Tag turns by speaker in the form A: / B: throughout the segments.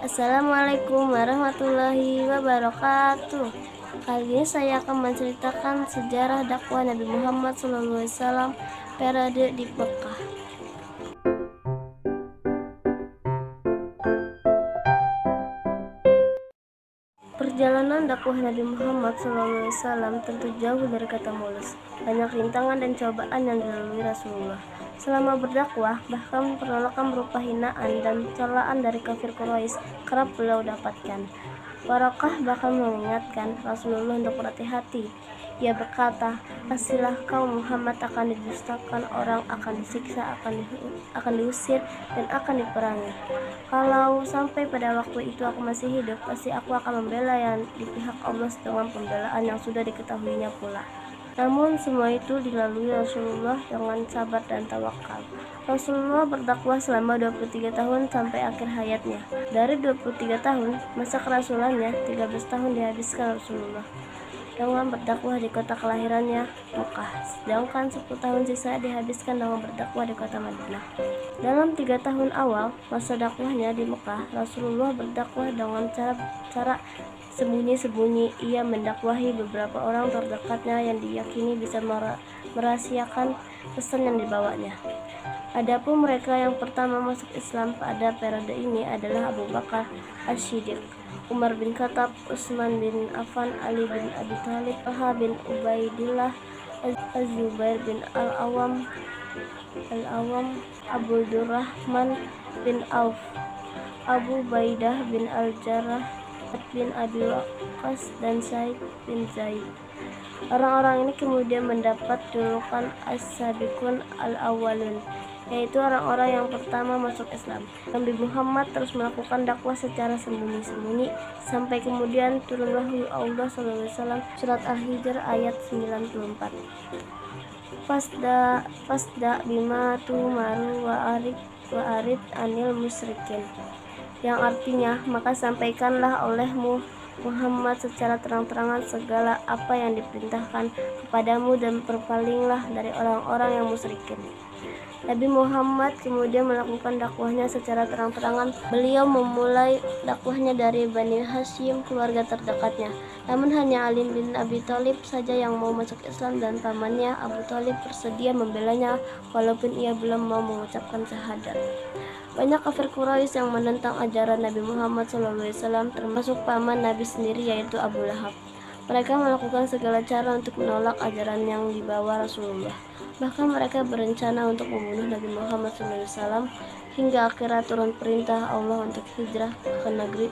A: Assalamualaikum warahmatullahi wabarakatuh. Kali ini saya akan menceritakan sejarah dakwah Nabi Muhammad SAW periode di Mekah. Perjalanan dakwah Nabi Muhammad SAW tentu jauh dari kata mulus. Banyak rintangan dan cobaan yang dilalui Rasulullah. Selama berdakwah, bahkan penolakan berupa hinaan dan celaan dari kafir Quraisy kerap beliau dapatkan. Warakah bahkan mengingatkan Rasulullah untuk berhati-hati. Ia berkata, pastilah kaum Muhammad akan didustakan orang, akan disiksa, akan diusir, dan akan diperangi. Kalau sampai pada waktu itu aku masih hidup, pasti aku akan membela yang di pihak Allah dengan pembelaan yang sudah diketahuinya pula. Namun semua itu dilalui Rasulullah dengan sabar dan tawakal. Rasulullah berdakwah selama 23 tahun sampai akhir hayatnya. Dari 23 tahun, masa kerasulannya, 13 tahun dihabiskan Rasulullah dengan berdakwah di kota kelahirannya, Mekah, sedangkan 10 tahun sisa dihabiskan dengan berdakwah di kota Madinah. Dalam 3 tahun awal masa dakwahnya di Mekah, Rasulullah berdakwah dengan cara sembunyi-sembunyi. Ia mendakwahi beberapa orang terdekatnya yang diyakini bisa merahasiakan pesan yang dibawanya. Adapun mereka yang pertama masuk Islam pada periode ini adalah Abu Bakar As-Siddiq, Umar bin Khattab, Utsman bin Affan, Ali bin Abi Thalib, Talha bin Ubaidillah, Az-Zubair bin Al-Awwam, Abu Durrahman bin Auf, Abu Baidah bin Al-Jarrah, bin Abi Waqqas, dan Said bin Zaid. Orang-orang ini kemudian mendapat julukan As-Sabiqun Al-Awwalun, yaitu orang-orang yang pertama masuk Islam. Nabi Muhammad terus melakukan dakwah secara sembunyi-sembunyi sampai kemudian turunlah wahyu Allah SAW, surat Al-Hijr ayat 94. Fasda bima tumaru wa arid anil musyrikin, yang artinya, maka sampaikanlah olehmu Muhammad secara terang-terangan segala apa yang diperintahkan kepadamu dan berpalinglah dari orang-orang yang musyrikin. Nabi Muhammad kemudian melakukan dakwahnya secara terang-terangan. Beliau memulai dakwahnya dari Bani Hashim, keluarga terdekatnya. Namun hanya Ali bin Abi Thalib saja yang mau masuk Islam, dan pamannya Abu Thalib bersedia membelanya walaupun ia belum mau mengucapkan syahadat. Banyak kafir Quraisy yang menentang ajaran Nabi Muhammad SAW, termasuk paman Nabi sendiri, yaitu Abu Lahab. Mereka melakukan segala cara untuk menolak ajaran yang dibawa Rasulullah. Bahkan mereka berencana untuk membunuh Nabi Muhammad SAW hingga akhirnya turun perintah Allah untuk hijrah ke negeri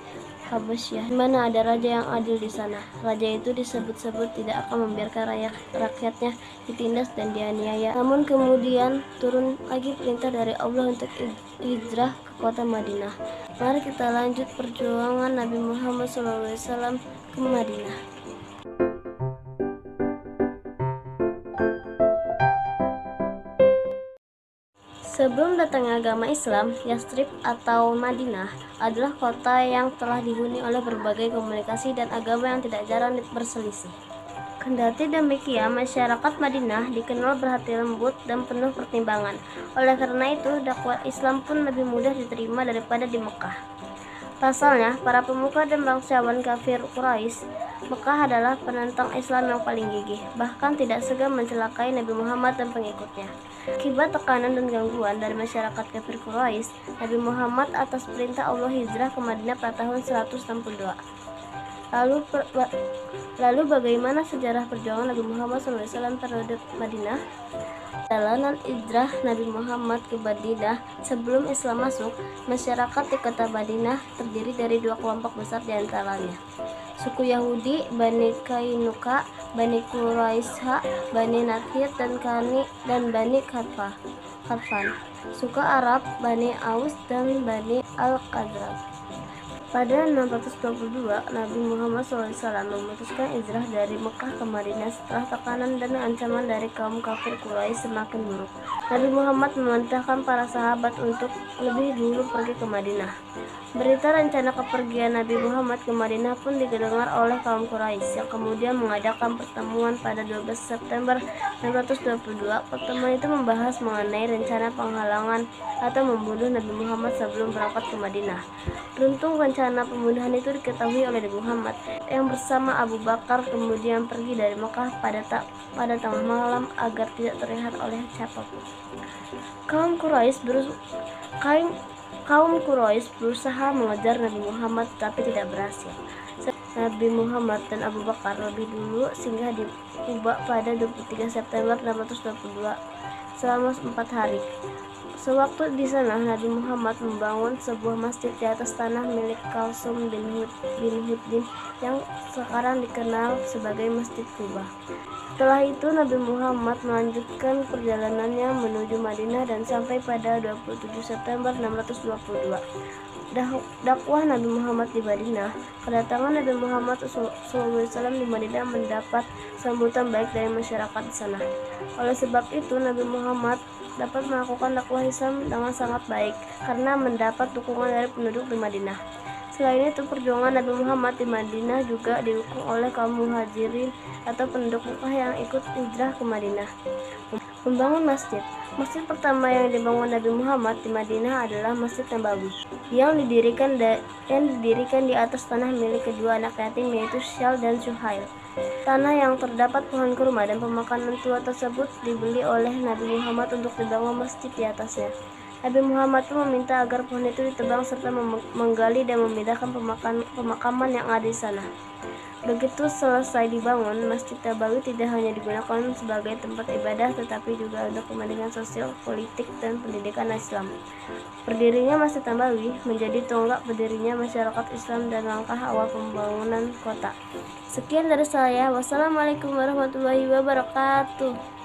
A: Habasyah, di mana ada raja yang adil di sana. Raja itu disebut-sebut tidak akan membiarkan rakyatnya ditindas dan dianiaya. Namun kemudian turun lagi perintah dari Allah untuk hijrah ke kota Madinah. Mari kita lanjut perjuangan Nabi Muhammad SAW ke Madinah. Sebelum datangnya agama Islam, Yathrib atau Madinah adalah kota yang telah dihuni oleh berbagai komunikasi dan agama yang tidak jarang berselisih. Kendati demikian, masyarakat Madinah dikenal berhati lembut dan penuh pertimbangan. Oleh karena itu, dakwah Islam pun lebih mudah diterima daripada di Mekah. Pasalnya, para pemuka dan bangsawan kafir Quraisy Mekah adalah penentang Islam yang paling gigih, bahkan tidak segan mencelakai Nabi Muhammad dan pengikutnya. Akibat tekanan dan gangguan dari masyarakat kafir Quraisy, Nabi Muhammad atas perintah Allah hijrah ke Madinah pada tahun 162. Lalu bagaimana sejarah perjuangan Nabi Muhammad SAW periode Madinah? Perjalanan hijrah Nabi Muhammad ke Madinah sebelum Islam masuk, masyarakat di kota Madinah terdiri dari dua kelompok besar diantaranya. Suku Yahudi, Bani Kainuka, Bani Quraisy, Bani Nadir, dan Bani Khatfan. Suku Arab, Bani Aus dan Bani Al-Khazraj. Pada 622, Nabi Muhammad SAW memutuskan hijrah dari Mekah ke Madinah setelah tekanan dan ancaman dari kaum kafir Quraisy semakin buruk. Nabi Muhammad memerintahkan para sahabat untuk lebih dulu pergi ke Madinah. Berita rencana kepergian Nabi Muhammad ke Madinah pun didengar oleh kaum Quraisy, yang kemudian mengadakan pertemuan pada 12 September 622. Pertemuan itu membahas mengenai rencana penghalangan atau membunuh Nabi Muhammad sebelum berangkat ke Madinah. Beruntung rencana rencana pembunuhan itu diketahui oleh Nabi Muhammad yang bersama Abu Bakar kemudian pergi dari Mekah pada tengah malam agar tidak terlihat oleh siapapun. Kaum Quraisy berusaha mengejar Nabi Muhammad tapi tidak berhasil. Nabi Muhammad dan Abu Bakar lebih dulu singgah di Quba pada 23 September 622 selama 4 hari. Sewaktu di sana, Nabi Muhammad membangun sebuah masjid di atas tanah milik Kalsum bin Huddin yang sekarang dikenal sebagai Masjid Quba. Setelah itu, Nabi Muhammad melanjutkan perjalanannya menuju Madinah dan sampai pada 27 September 622. Dakwah Nabi Muhammad di Madinah. Kedatangan Nabi Muhammad SAW di Madinah mendapat sambutan baik dari masyarakat di sana. Oleh sebab itu, Nabi Muhammad dapat melakukan dakwah Islam dengan sangat baik karena mendapat dukungan dari penduduk di Madinah. Selain itu, perjuangan Nabi Muhammad di Madinah juga didukung oleh kaum muhajirin atau penduduk Mekah yang ikut hijrah ke Madinah. Membangun masjid. Masjid pertama yang dibangun Nabi Muhammad di Madinah adalah Masjid Nabawi yang didirikan di atas tanah milik kedua anak yatim yaitu Syal dan Syuhail. Tanah yang terdapat pohon kurma dan pemakanan tua tersebut dibeli oleh Nabi Muhammad untuk dibangun masjid di atasnya. Nabi Muhammad pun meminta agar pohon itu ditebang serta menggali dan memindahkan pemakaman yang ada di sana. Begitu selesai dibangun, Masjid Nabawi tidak hanya digunakan sebagai tempat ibadah tetapi juga untuk kepentingan sosial, politik, dan pendidikan Islam. Berdirinya Masjid Nabawi menjadi tonggak berdirinya masyarakat Islam dan langkah awal pembangunan kota. Sekian dari saya. Wassalamualaikum warahmatullahi wabarakatuh.